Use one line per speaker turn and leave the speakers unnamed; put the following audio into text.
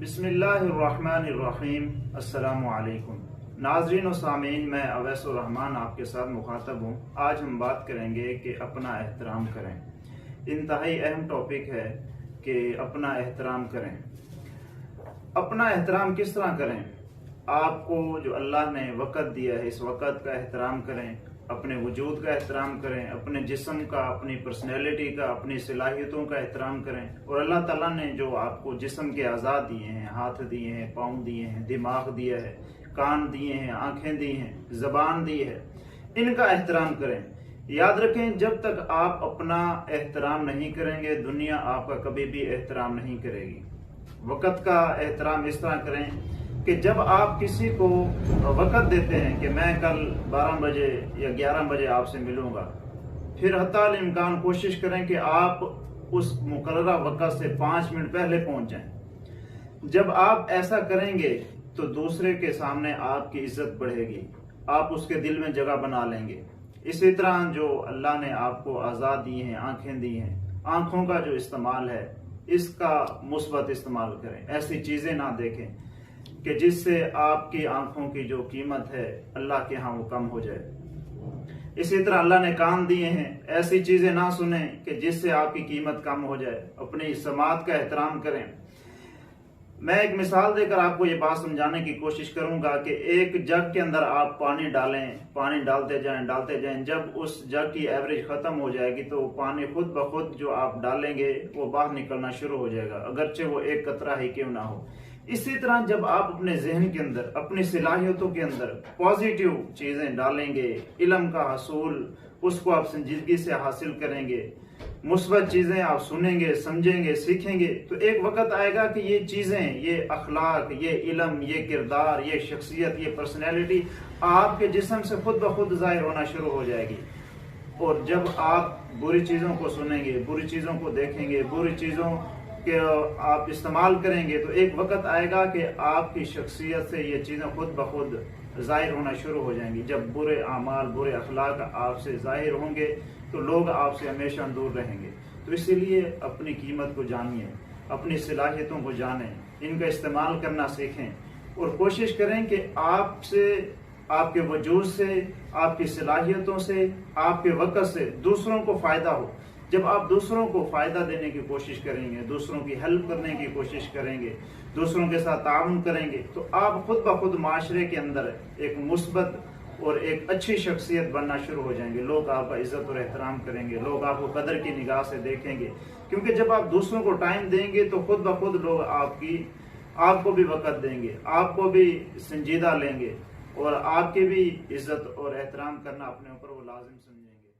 बिस्मिल्लाहिर्रहमानिर्रहीम। अस्सलामु अलैकुम नाज़रीन और सामीन, मैं अवैसुर रहमान आपके साथ मुखातब हूँ। आज हम बात करेंगे कि अपना एहतराम करें। इंतहाई अहम टॉपिक है कि अपना एहतराम करें। अपना एहतराम किस तरह करें? आपको जो अल्लाह ने वक़्त दिया है, इस वक़्त का एहतराम करें, अपने वजूद का एहतराम करें, अपने जिस्म का, अपनी पर्सनैलिटी का, अपनी सलाहियतों का एहतराम करें। और अल्लाह ताला ने जो आपको जिस्म के आज़ाद दिए हैं, हाथ दिए हैं, पाँव दिए हैं, दिमाग दिया है, कान दिए हैं, आँखें दी हैं, ज़बान दी है, इनका एहतराम करें। याद रखें, जब तक आप अपना एहतराम नहीं करेंगे, दुनिया आपका कभी भी एहतराम नहीं करेगी। वक़्त का एहतराम इस तरह करें कि जब आप किसी को वक़्त देते हैं कि मैं कल 12 बजे या 11 बजे आपसे मिलूंगा, फिर हत्ताल इम्कान कोशिश करें कि आप उस मुकर्ररा वक़्त से 5 मिनट पहले पहुंच जाएं। जब आप ऐसा करेंगे तो दूसरे के सामने आपकी इज्जत बढ़ेगी, आप उसके दिल में जगह बना लेंगे। इसी तरह जो अल्लाह ने आपको आज़ाद दिए हैं, आंखें दी हैं, आंखों का जो इस्तेमाल है, इसका मुस्बत इस्तेमाल करें। ऐसी चीज़ें ना देखें कि जिससे आपकी आंखों की जो कीमत है अल्लाह के यहाँ वो कम हो जाए। इसी तरह अल्लाह ने कान दिए हैं, ऐसी चीजें ना सुने कि जिससे आपकी कीमत कम हो जाए। अपनी समात का एहतराम करें। मैं एक मिसाल देकर आपको ये बात समझाने की कोशिश करूंगा कि एक जग के अंदर आप पानी डालें, पानी डालते जाएं। जब उस जग की एवरेज खत्म हो जाएगी तो पानी खुद ब खुद जो आप डालेंगे वो बाहर निकलना शुरू हो जाएगा, अगरचे वो एक कतरा ही क्यों ना हो। इसी तरह जब आप अपने जहन के अंदर, अपनी सलाहियतों के अंदर पॉजिटिव चीजें डालेंगे, इल्म का हसूल उसको आप संजीदगी से हासिल करेंगे, मुस्बत चीजें आप सुनेंगे, समझेंगे, सीखेंगे, तो एक वक्त आएगा कि ये चीजें, ये अखलाक, ये इल्म, ये किरदार, ये शख्सियत, ये पर्सनैलिटी आपके जिस्म से खुद ब खुद जाहिर होना शुरू हो जाएगी। और जब आप बुरी चीजों को सुनेंगे, बुरी चीजों को देखेंगे, बुरी चीजों कि आप इस्तेमाल करेंगे, तो एक वक्त आएगा कि आपकी शख्सियत से ये चीज़ें खुद ब खुद ज़ाहिर होना शुरू हो जाएंगी। जब बुरे आमाल, बुरे अखलाक आपसे ज़ाहिर होंगे तो लोग आपसे हमेशा दूर रहेंगे। तो इसीलिए अपनी कीमत को जानिए, अपनी सलाहियतों को जानें, इनका इस्तेमाल करना सीखें और कोशिश करें कि आपसे, आपके वजूद से, आपकी सलाहियतों से, आपके वक़्त से दूसरों को फ़ायदा हो। जब आप दूसरों को फ़ायदा देने की कोशिश करेंगे, दूसरों की हेल्प करने की कोशिश करेंगे, दूसरों के साथ ताउन करेंगे, तो आप खुद ब खुद माशरे के अंदर एक मुस्बत और एक अच्छी शख्सियत बनना शुरू हो जाएंगे। लोग आपका इज्जत और एहतराम करेंगे, लोग आपको कदर की निगाह से देखेंगे, क्योंकि जब आप दूसरों को टाइम देंगे तो खुद ब खुद लोग आपको भी वक़्त देंगे, आपको भी संजीदा लेंगे और आपकी भी इज्जत और एहतराम करना अपने ऊपर वो लाजिम समझेंगे।